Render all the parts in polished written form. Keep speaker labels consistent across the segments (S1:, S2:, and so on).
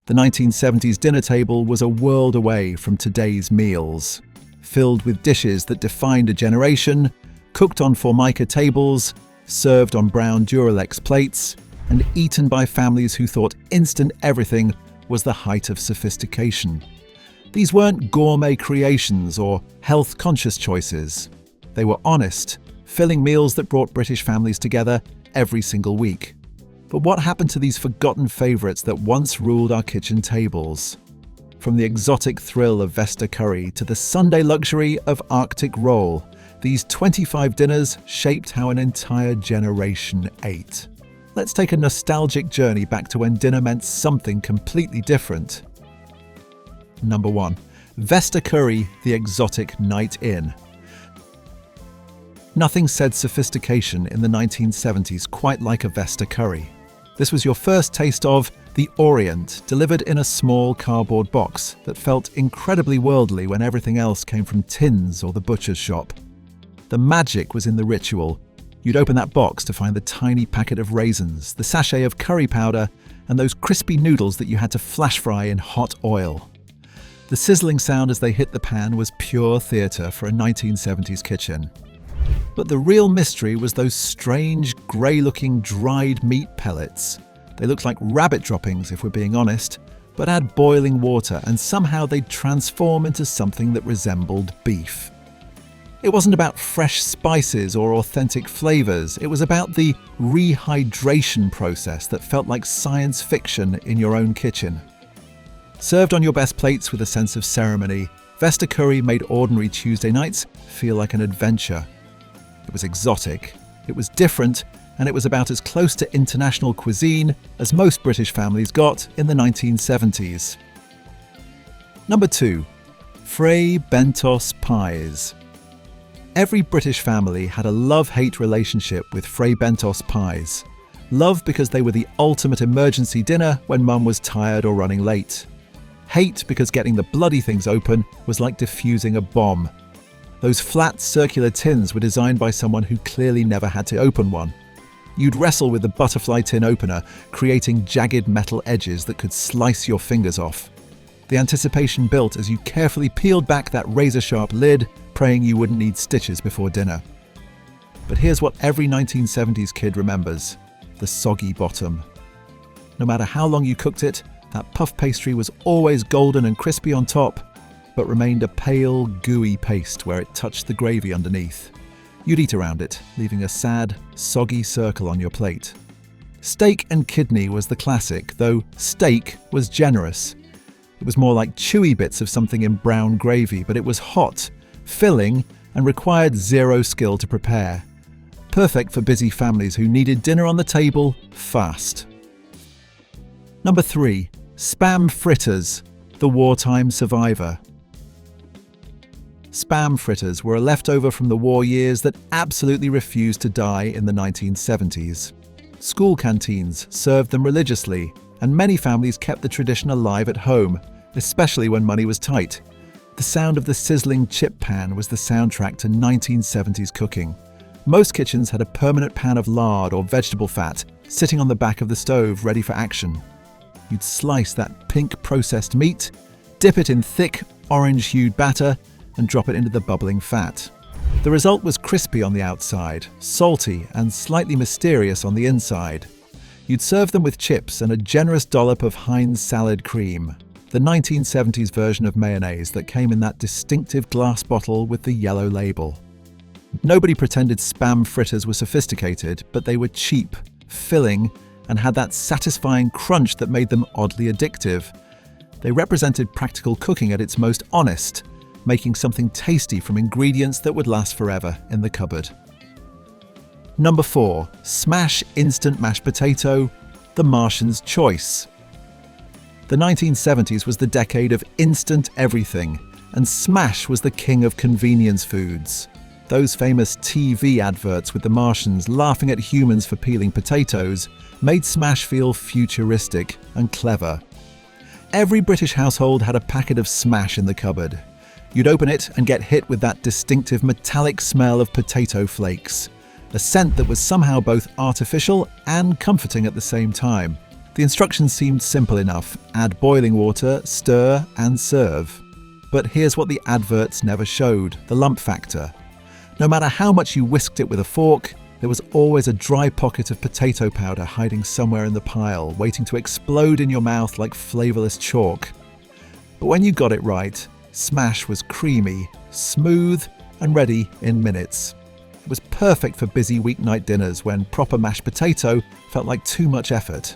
S1: The 1970s dinner table was a world away from today's meals, filled with dishes that defined a generation, cooked on Formica tables, served on brown Duralex plates, and eaten by families who thought instant everything was the height of sophistication. These weren't gourmet creations or health-conscious choices. They were honest, filling meals that brought British families together every single week. But what happened to these forgotten favourites that once ruled our kitchen tables? From the exotic thrill of Vesta Curry to the Sunday luxury of Arctic roll, these 25 dinners shaped how an entire generation ate. Let's take a nostalgic journey back to when dinner meant something completely different. Number 1. Vesta Curry, the exotic night in. Nothing said sophistication in the 1970s quite like a Vesta Curry. This was your first taste of the Orient, delivered in a small cardboard box that felt incredibly worldly when everything else came from tins or the butcher's shop. The magic was in the ritual. You'd open that box to find the tiny packet of raisins, the sachet of curry powder, and those crispy noodles that you had to flash fry in hot oil. The sizzling sound as they hit the pan was pure theatre for a 1970s kitchen. But the real mystery was those strange, grey-looking dried meat pellets. They looked like rabbit droppings, if we're being honest, but add boiling water and somehow they'd transform into something that resembled beef. It wasn't about fresh spices or authentic flavours, it was about the rehydration process that felt like science fiction in your own kitchen. Served on your best plates with a sense of ceremony, Vesta Curry made ordinary Tuesday nights feel like an adventure. It was exotic, it was different, and it was about as close to international cuisine as most British families got in the 1970s. Number 2. Fray Bentos pies. Every British family had a love-hate relationship with Fray Bentos pies. Love because they were the ultimate emergency dinner when mum was tired or running late. Hate because getting the bloody things open was like defusing a bomb. Those flat, circular tins were designed by someone who clearly never had to open one. You'd wrestle with the butterfly tin opener, creating jagged metal edges that could slice your fingers off. The anticipation built as you carefully peeled back that razor-sharp lid, praying you wouldn't need stitches before dinner. But here's what every 1970s kid remembers: the soggy bottom. No matter how long you cooked it, that puff pastry was always golden and crispy on top, but remained a pale, gooey paste where it touched the gravy underneath. You'd eat around it, leaving a sad, soggy circle on your plate. Steak and kidney was the classic, though steak was generous. It was more like chewy bits of something in brown gravy, but it was hot, filling, and required zero skill to prepare. Perfect for busy families who needed dinner on the table fast. Number 3. Spam fritters, the wartime survivor. Spam fritters were a leftover from the war years that absolutely refused to die in the 1970s. School canteens served them religiously, and many families kept the tradition alive at home, especially when money was tight. The sound of the sizzling chip pan was the soundtrack to 1970s cooking. Most kitchens had a permanent pan of lard or vegetable fat sitting on the back of the stove ready for action. You'd slice that pink processed meat, dip it in thick, orange-hued batter, and drop it into the bubbling fat. The result was crispy on the outside, salty and slightly mysterious on the inside. You'd serve them with chips and a generous dollop of Heinz salad cream, the 1970s version of mayonnaise that came in that distinctive glass bottle with the yellow label. Nobody pretended Spam fritters were sophisticated, but they were cheap, filling, and had that satisfying crunch that made them oddly addictive. They represented practical cooking at its most honest, making something tasty from ingredients that would last forever in the cupboard. Number 4. Smash instant mashed potato, the Martian's choice. The 1970s was the decade of instant everything, and smash was the king of convenience foods. Those famous TV adverts with the Martians laughing at humans for peeling potatoes made smash feel futuristic and clever. Every British household had a packet of smash in the cupboard. You'd open it and get hit with that distinctive metallic smell of potato flakes, a scent that was somehow both artificial and comforting at the same time. The instructions seemed simple enough: add boiling water, stir, and serve. But here's what the adverts never showed: the lump factor. No matter how much you whisked it with a fork, there was always a dry pocket of potato powder hiding somewhere in the pile, waiting to explode in your mouth like flavourless chalk. But when you got it right, smash was creamy, smooth, and ready in minutes. It was perfect for busy weeknight dinners when proper mashed potato felt like too much effort.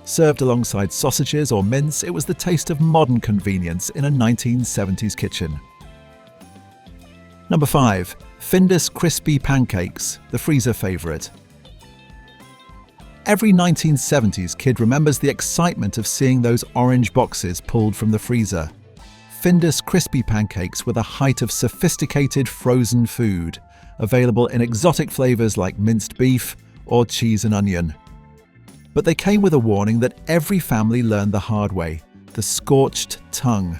S1: Served alongside sausages or mince, it was the taste of modern convenience in a 1970s kitchen. Number 5. Findus Crispy Pancakes, the freezer favourite. Every 1970s kid remembers the excitement of seeing those orange boxes pulled from the freezer. Findus Crispy Pancakes were the height of sophisticated frozen food, available in exotic flavours like minced beef or cheese and onion. But they came with a warning that every family learned the hard way: the scorched tongue.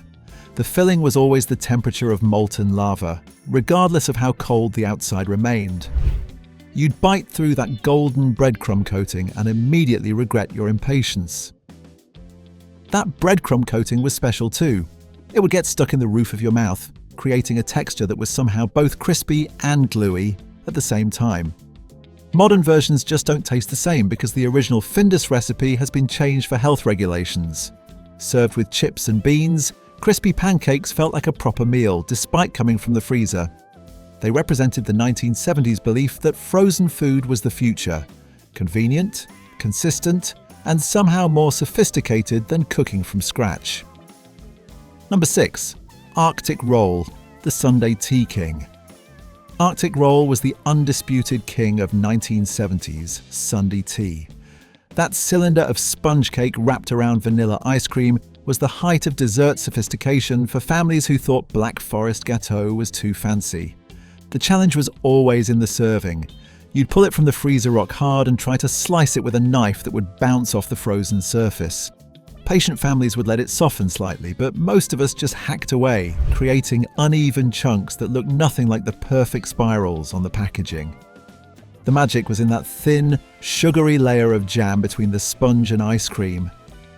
S1: The filling was always the temperature of molten lava, regardless of how cold the outside remained. You'd bite through that golden breadcrumb coating and immediately regret your impatience. That breadcrumb coating was special too. It would get stuck in the roof of your mouth, creating a texture that was somehow both crispy and gluey at the same time. Modern versions just don't taste the same because the original Findus recipe has been changed for health regulations. Served with chips and beans, crispy pancakes felt like a proper meal despite coming from the freezer. They represented the 1970s belief that frozen food was the future: convenient, consistent, and somehow more sophisticated than cooking from scratch. Number 6. Arctic Roll, the Sunday Tea King. Arctic Roll was the undisputed king of 1970s Sunday tea. That cylinder of sponge cake wrapped around vanilla ice cream was the height of dessert sophistication for families who thought Black Forest Gâteau was too fancy. The challenge was always in the serving. You'd pull it from the freezer rock hard and try to slice it with a knife that would bounce off the frozen surface. Patient families would let it soften slightly, but most of us just hacked away, creating uneven chunks that looked nothing like the perfect spirals on the packaging. The magic was in that thin, sugary layer of jam between the sponge and ice cream.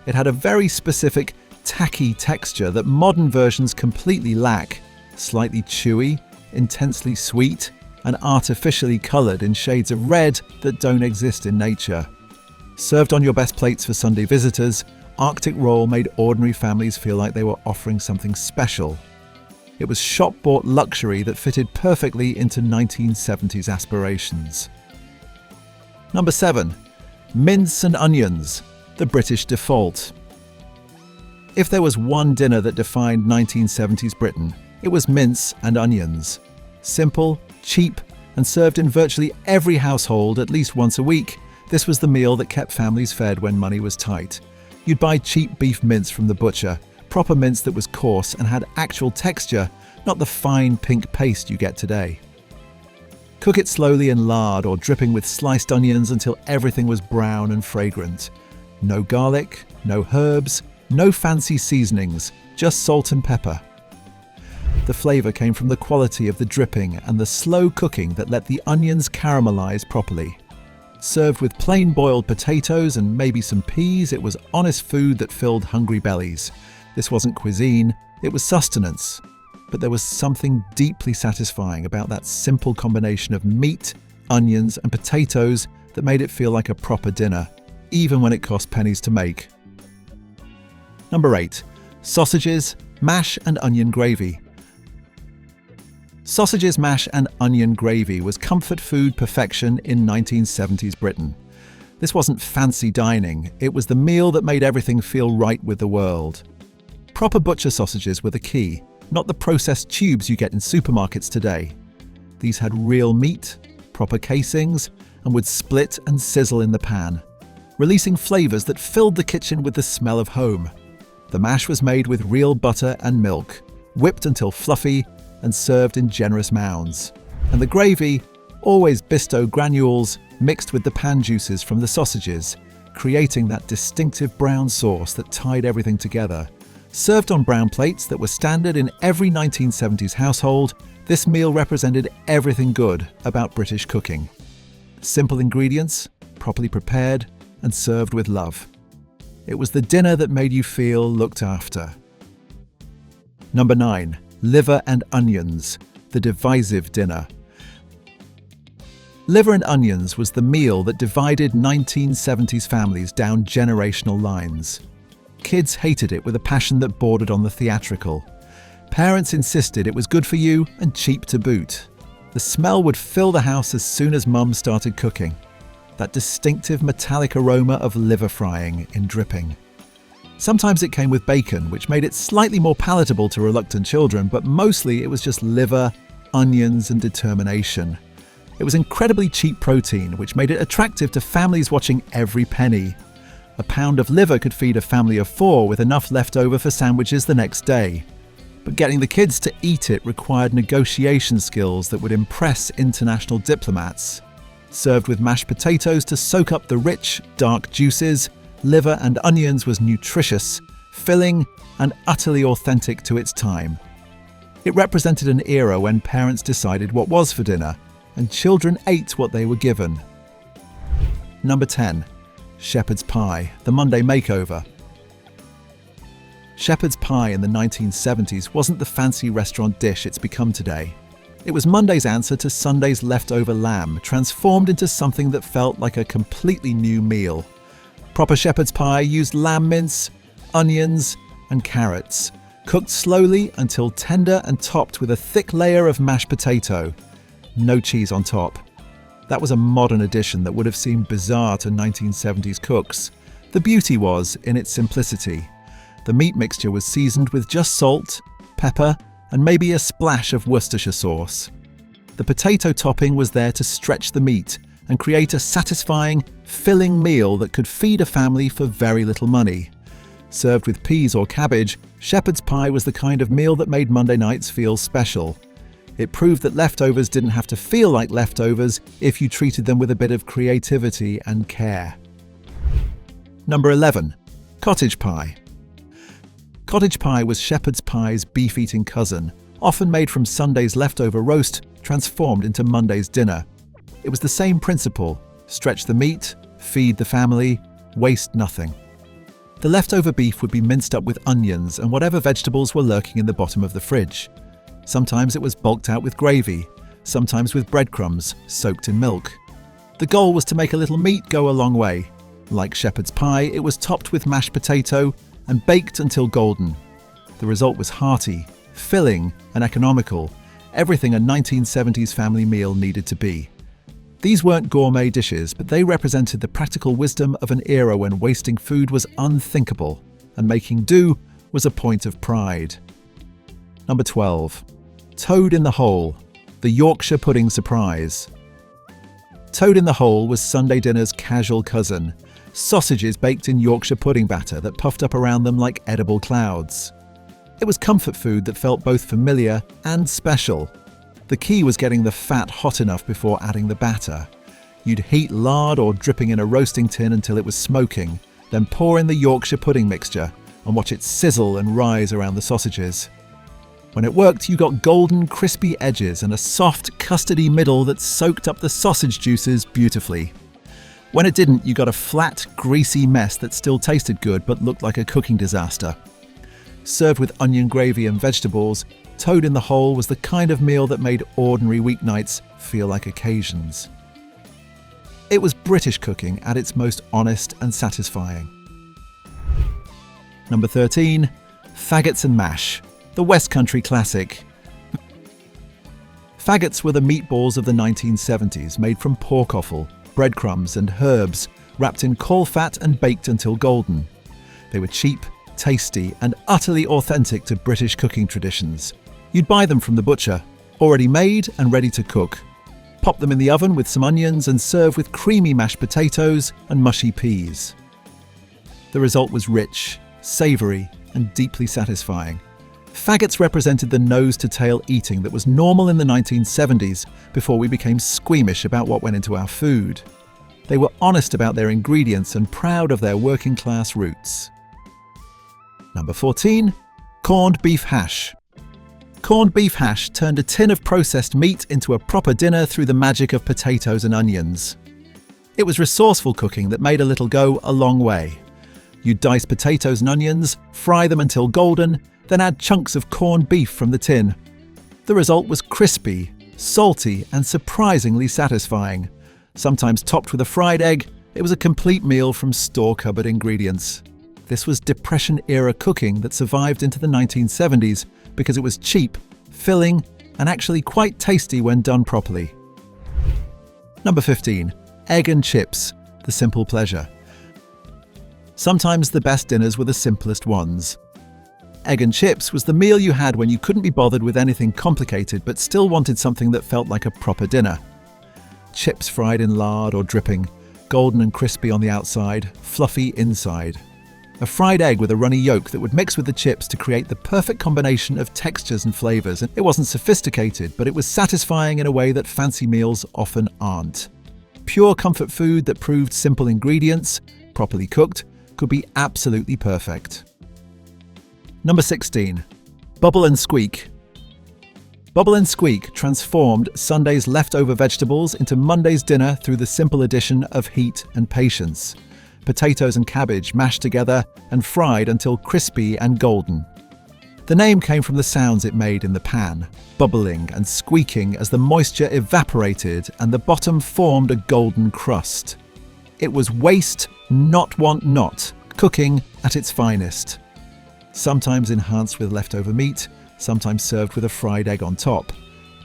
S1: It had a very specific, tacky texture that modern versions completely lack: slightly chewy, intensely sweet, and artificially coloured in shades of red that don't exist in nature. Served on your best plates for Sunday visitors, Arctic Roll made ordinary families feel like they were offering something special. It was shop-bought luxury that fitted perfectly into 1970s aspirations. Number 7. Mince and onions, the British default. If there was one dinner that defined 1970s Britain, it was mince and onions. Simple, cheap, and served in virtually every household at least once a week, this was the meal that kept families fed when money was tight. You'd buy cheap beef mince from the butcher, proper mince that was coarse and had actual texture, not the fine pink paste you get today. Cook it slowly in lard or dripping with sliced onions until everything was brown and fragrant. No garlic, no herbs, no fancy seasonings, just salt and pepper. The flavour came from the quality of the dripping and the slow cooking that let the onions caramelize properly. Served with plain boiled potatoes and maybe some peas, it was honest food that filled hungry bellies. This wasn't cuisine, it was sustenance. But there was something deeply satisfying about that simple combination of meat, onions and potatoes that made it feel like a proper dinner, even when it cost pennies to make. Number 8. Sausages, mash and onion gravy. Sausages, mash and onion gravy was comfort food perfection in 1970s Britain. This wasn't fancy dining, it was the meal that made everything feel right with the world. Proper butcher sausages were the key, not the processed tubes you get in supermarkets today. These had real meat, proper casings, and would split and sizzle in the pan, releasing flavours that filled the kitchen with the smell of home. The mash was made with real butter and milk, whipped until fluffy, and served in generous mounds. And the gravy, always Bisto granules mixed with the pan juices from the sausages, creating that distinctive brown sauce that tied everything together. Served on brown plates that were standard in every 1970s household, this meal represented everything good about British cooking. Simple ingredients, properly prepared, and served with love. It was the dinner that made you feel looked after. Number 9. Liver and onions, the divisive dinner. Liver and onions was the meal that divided 1970s families down generational lines. Kids hated it with a passion that bordered on the theatrical. Parents insisted it was good for you and cheap to boot. The smell would fill the house as soon as Mum started cooking. That distinctive metallic aroma of liver frying in dripping. Sometimes it came with bacon, which made it slightly more palatable to reluctant children, but mostly it was just liver, onions and determination. It was incredibly cheap protein, which made it attractive to families watching every penny. A pound of liver could feed a family of 4 with enough left over for sandwiches the next day. But getting the kids to eat it required negotiation skills that would impress international diplomats. Served with mashed potatoes to soak up the rich, dark juices, liver and onions was nutritious, filling, and utterly authentic to its time. It represented an era when parents decided what was for dinner, and children ate what they were given. Number 10. Shepherd's pie, the Monday makeover. Shepherd's pie in the 1970s wasn't the fancy restaurant dish it's become today. It was Monday's answer to Sunday's leftover lamb, transformed into something that felt like a completely new meal. Proper shepherd's pie used lamb mince, onions, and carrots, cooked slowly until tender and topped with a thick layer of mashed potato. No cheese on top. That was a modern addition that would have seemed bizarre to 1970s cooks. The beauty was in its simplicity. The meat mixture was seasoned with just salt, pepper, and maybe a splash of Worcestershire sauce. The potato topping was there to stretch the meat and create a satisfying, filling meal that could feed a family for very little money. Served with peas or cabbage, shepherd's pie was the kind of meal that made Monday nights feel special. It proved that leftovers didn't have to feel like leftovers if you treated them with a bit of creativity and care. Number 11. Cottage pie. Cottage pie was shepherd's pie's beef-eating cousin, often made from Sunday's leftover roast, transformed into Monday's dinner. It was the same principle: stretch the meat, feed the family, waste nothing. The leftover beef would be minced up with onions and whatever vegetables were lurking in the bottom of the fridge. Sometimes it was bulked out with gravy, sometimes with breadcrumbs soaked in milk. The goal was to make a little meat go a long way. Like shepherd's pie, it was topped with mashed potato and baked until golden. The result was hearty, filling, and economical, everything a 1970s family meal needed to be. These weren't gourmet dishes, but they represented the practical wisdom of an era when wasting food was unthinkable, and making do was a point of pride. Number 12. Toad in the hole, the Yorkshire pudding surprise. Toad in the hole was Sunday dinner's casual cousin. Sausages baked in Yorkshire pudding batter that puffed up around them like edible clouds. It was comfort food that felt both familiar and special. The key was getting the fat hot enough before adding the batter. You'd heat lard or dripping in a roasting tin until it was smoking, then pour in the Yorkshire pudding mixture and watch it sizzle and rise around the sausages. When it worked, you got golden, crispy edges and a soft, custardy middle that soaked up the sausage juices beautifully. When it didn't, you got a flat, greasy mess that still tasted good but looked like a cooking disaster. Served with onion gravy and vegetables, Toad in the hole was the kind of meal that made ordinary weeknights feel like occasions. It was British cooking at its most honest and satisfying. Number 13. Faggots and mash, the West Country classic. Faggots were the meatballs of the 1970s, made from pork offal, breadcrumbs and herbs, wrapped in caul fat and baked until golden. They were cheap, tasty, and utterly authentic to British cooking traditions. You'd buy them from the butcher, already made and ready to cook. Pop them in the oven with some onions and serve with creamy mashed potatoes and mushy peas. The result was rich, savoury, and deeply satisfying. Faggots represented the nose-to-tail eating that was normal in the 1970s before we became squeamish about what went into our food. They were honest about their ingredients and proud of their working-class roots. Number 14. Corned beef hash. Corned beef hash turned a tin of processed meat into a proper dinner through the magic of potatoes and onions. It was resourceful cooking that made a little go a long way. You'd dice potatoes and onions, fry them until golden, then add chunks of corned beef from the tin. The result was crispy, salty, and surprisingly satisfying. Sometimes topped with a fried egg, it was a complete meal from store-cupboard ingredients. This was Depression-era cooking that survived into the 1970s because it was cheap, filling, and actually quite tasty when done properly. Number 15. Egg and chips, the simple pleasure. Sometimes the best dinners were the simplest ones. Egg and chips was the meal you had when you couldn't be bothered with anything complicated but still wanted something that felt like a proper dinner. Chips fried in lard or dripping, golden and crispy on the outside, fluffy inside. A fried egg with a runny yolk that would mix with the chips to create the perfect combination of textures and flavors. It wasn't sophisticated, but it was satisfying in a way that fancy meals often aren't. Pure comfort food that proved simple ingredients, properly cooked, could be absolutely perfect. Number 16. Bubble and Squeak. Bubble and Squeak transformed Sunday's leftover vegetables into Monday's dinner through the simple addition of heat and patience. Potatoes and cabbage mashed together and fried until crispy and golden. The name came from the sounds it made in the pan, bubbling and squeaking as the moisture evaporated and the bottom formed a golden crust. It was waste, not want not, cooking at its finest. Sometimes enhanced with leftover meat, sometimes served with a fried egg on top.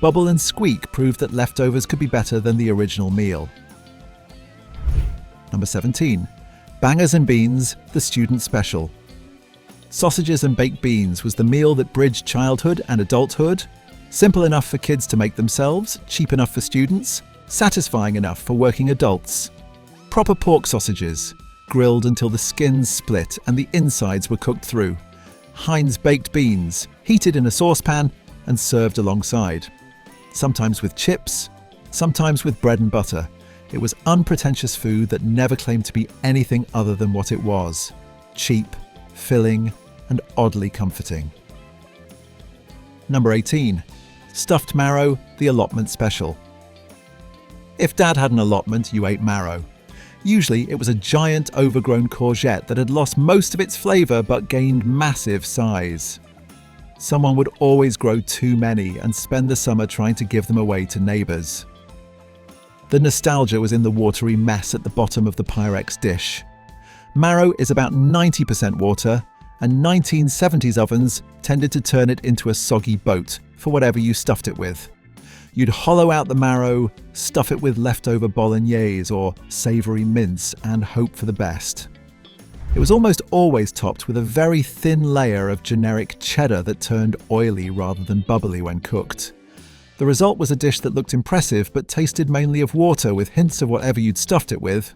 S1: Bubble and Squeak proved that leftovers could be better than the original meal. Number 17. Bangers and Beans, the student special. Sausages and baked beans was the meal that bridged childhood and adulthood. Simple enough for kids to make themselves, cheap enough for students, satisfying enough for working adults. Proper pork sausages, grilled until the skins split and the insides were cooked through. Heinz baked beans, heated in a saucepan and served alongside. Sometimes with chips, sometimes with bread and butter. It was unpretentious food that never claimed to be anything other than what it was: cheap, filling, and oddly comforting. Number 18. Stuffed marrow, the allotment special. If Dad had an allotment, you ate marrow. Usually it was a giant overgrown courgette that had lost most of its flavour but gained massive size. Someone would always grow too many and spend the summer trying to give them away to neighbours. The nostalgia was in the watery mess at the bottom of the Pyrex dish. Marrow is about 90% water, and 1970s ovens tended to turn it into a soggy boat for whatever you stuffed it with. You'd hollow out the marrow, stuff it with leftover bolognese or savoury mince, and hope for the best. It was almost always topped with a very thin layer of generic cheddar that turned oily rather than bubbly when cooked. The result was a dish that looked impressive but tasted mainly of water with hints of whatever you'd stuffed it with.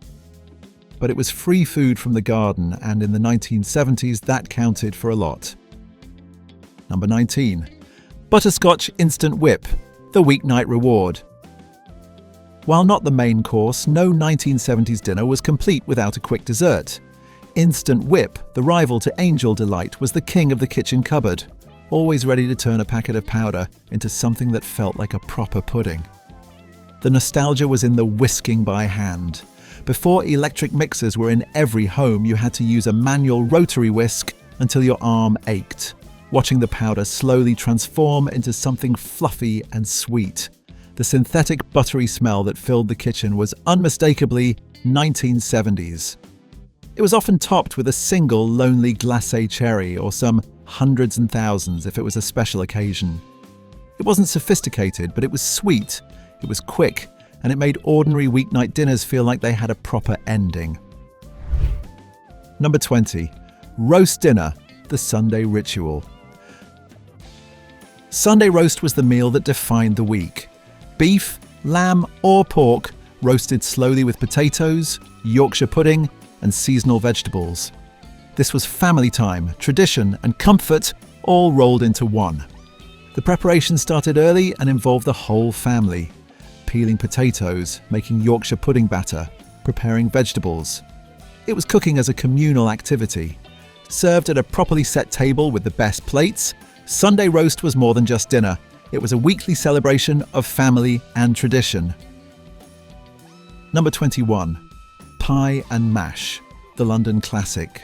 S1: But it was free food from the garden, and in the 1970s that counted for a lot. Number 19. Butterscotch Instant Whip, the weeknight reward. While not the main course, no 1970s dinner was complete without a quick dessert. Instant Whip, the rival to Angel Delight, was the king of the kitchen cupboard, always ready to turn a packet of powder into something that felt like a proper pudding. The nostalgia was in the whisking by hand. Before electric mixers were in every home, you had to use a manual rotary whisk until your arm ached, watching the powder slowly transform into something fluffy and sweet. The synthetic buttery smell that filled the kitchen was unmistakably 1970s. It was often topped with a single lonely glacé cherry or some hundreds and thousands if it was a special occasion. It wasn't sophisticated, but it was sweet, it was quick, and it made ordinary weeknight dinners feel like they had a proper ending. Number 20. Roast dinner, the Sunday ritual. Sunday roast was the meal that defined the week. Beef, lamb, or pork, roasted slowly with potatoes, Yorkshire pudding, and seasonal vegetables. This was family time, tradition, and comfort all rolled into one. The preparation started early and involved the whole family. Peeling potatoes, making Yorkshire pudding batter, preparing vegetables. It was cooking as a communal activity. Served at a properly set table with the best plates, Sunday roast was more than just dinner. It was a weekly celebration of family and tradition. Number 21. Pie and mash, the London classic.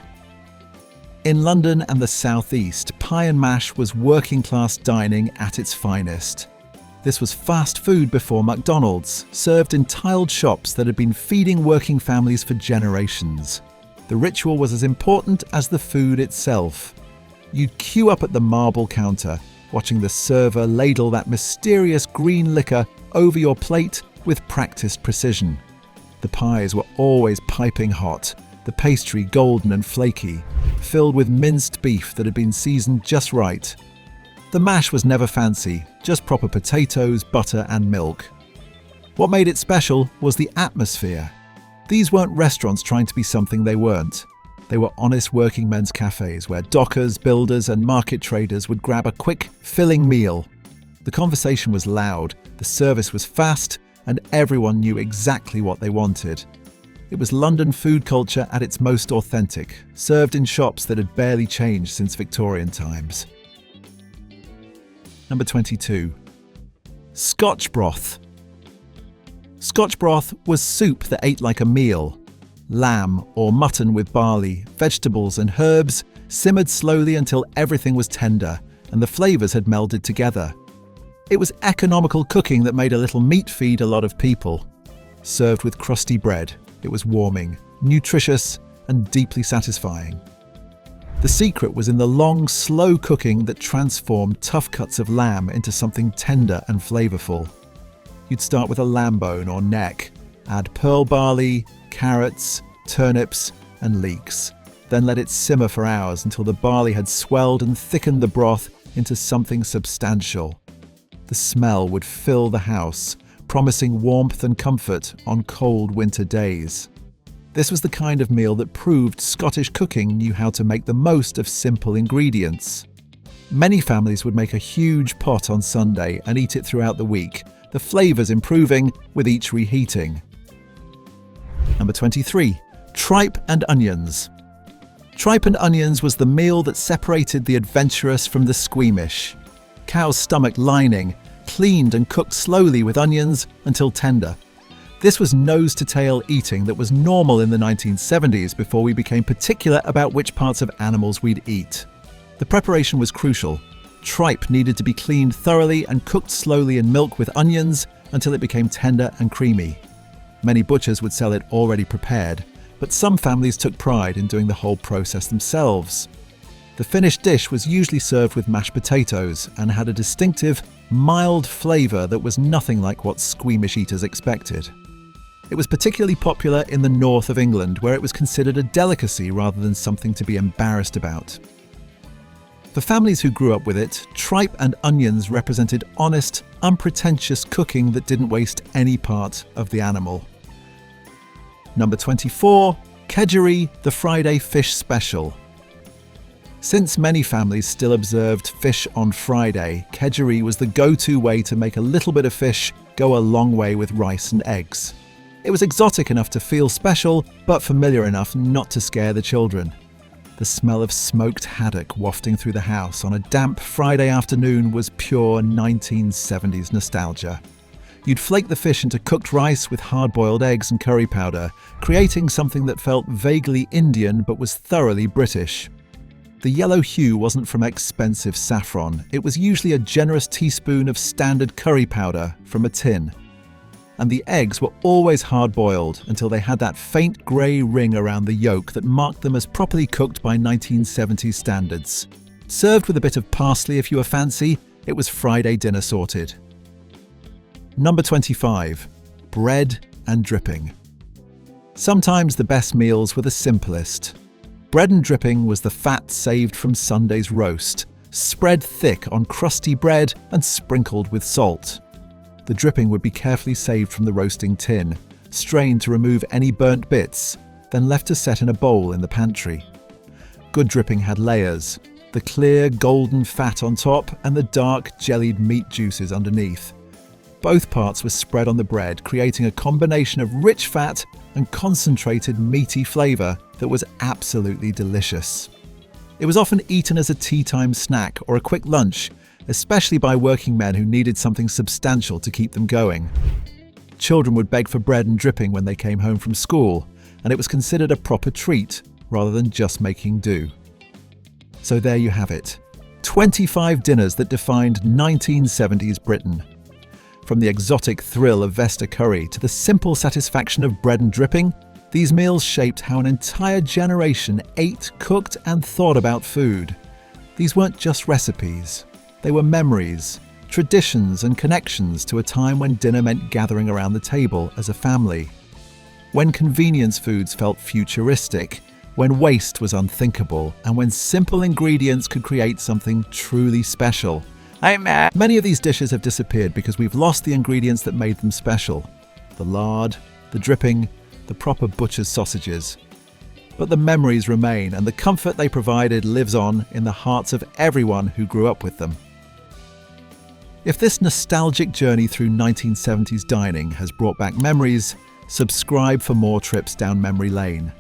S1: In London and the southeast, pie and mash was working-class dining at its finest. This was fast food before McDonald's, served in tiled shops that had been feeding working families for generations. The ritual was as important as the food itself. You'd queue up at the marble counter, watching the server ladle that mysterious green liquor over your plate with practiced precision. The pies were always piping hot, the pastry golden and flaky, filled with minced beef that had been seasoned just right. The mash was never fancy, just proper potatoes, butter and milk. What made it special was the atmosphere. These weren't restaurants trying to be something they weren't. They were honest working men's cafes where dockers, builders and market traders would grab a quick, filling meal. The conversation was loud, the service was fast, and everyone knew exactly what they wanted. It was London food culture at its most authentic, served in shops that had barely changed since Victorian times. Number 22. Scotch broth. Scotch broth was soup that ate like a meal. Lamb or mutton with barley, vegetables and herbs simmered slowly until everything was tender and the flavours had melded together. It was economical cooking that made a little meat feed a lot of people. Served with crusty bread, it was warming, nutritious and deeply satisfying. The secret was in the long, slow cooking that transformed tough cuts of lamb into something tender and flavourful. You'd start with a lamb bone or neck, add pearl barley, carrots, turnips and leeks. Then let it simmer for hours until the barley had swelled and thickened the broth into something substantial. The smell would fill the house, promising warmth and comfort on cold winter days. This was the kind of meal that proved Scottish cooking knew how to make the most of simple ingredients. Many families would make a huge pot on Sunday and eat it throughout the week, the flavours improving with each reheating. Number 23. Tripe and onions. Tripe and onions was the meal that separated the adventurous from the squeamish. Cow's stomach lining, cleaned and cooked slowly with onions until tender. This was nose-to-tail eating that was normal in the 1970s before we became particular about which parts of animals we'd eat. The preparation was crucial. Tripe needed to be cleaned thoroughly and cooked slowly in milk with onions until it became tender and creamy. Many butchers would sell it already prepared, but some families took pride in doing the whole process themselves. The finished dish was usually served with mashed potatoes and had a distinctive, mild flavour that was nothing like what squeamish eaters expected. It was particularly popular in the north of England, where it was considered a delicacy rather than something to be embarrassed about. For families who grew up with it, tripe and onions represented honest, unpretentious cooking that didn't waste any part of the animal. Number 24. Kedgeree, the Friday fish special. Since many families still observed fish on Friday, kedgeree was the go-to way to make a little bit of fish go a long way with rice and eggs. It was exotic enough to feel special, but familiar enough not to scare the children. The smell of smoked haddock wafting through the house on a damp Friday afternoon was pure 1970s nostalgia. You'd flake the fish into cooked rice with hard-boiled eggs and curry powder, creating something that felt vaguely Indian but was thoroughly British. The yellow hue wasn't from expensive saffron, it was usually a generous teaspoon of standard curry powder from a tin. And the eggs were always hard-boiled until they had that faint grey ring around the yolk that marked them as properly cooked by 1970s standards. Served with a bit of parsley if you were fancy, it was Friday dinner sorted. Number 25. Bread and dripping. Sometimes the best meals were the simplest. Bread and dripping was the fat saved from Sunday's roast, spread thick on crusty bread and sprinkled with salt. The dripping would be carefully saved from the roasting tin, strained to remove any burnt bits, then left to set in a bowl in the pantry. Good dripping had layers, the clear golden fat on top and the dark jellied meat juices underneath. Both parts were spread on the bread, creating a combination of rich fat and concentrated meaty flavour that was absolutely delicious. It was often eaten as a tea-time snack or a quick lunch, especially by working men who needed something substantial to keep them going. Children would beg for bread and dripping when they came home from school, and it was considered a proper treat rather than just making do. So there you have it. 25 dinners that defined 1970s Britain. From the exotic thrill of Vesta Curry to the simple satisfaction of bread and dripping, these meals shaped how an entire generation ate, cooked, and thought about food. These weren't just recipes. They were memories, traditions, and connections to a time when dinner meant gathering around the table as a family. When convenience foods felt futuristic, when waste was unthinkable, and when simple ingredients could create something truly special. Many of these dishes have disappeared because we've lost the ingredients that made them special. The lard, the dripping, the proper butcher's sausages. But the memories remain, and the comfort they provided lives on in the hearts of everyone who grew up with them. If this nostalgic journey through 1970s dining has brought back memories, subscribe for more trips down memory lane.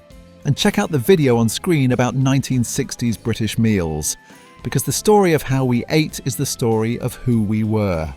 S1: And check out the video on screen about 1960s British meals, because the story of how we ate is the story of who we were.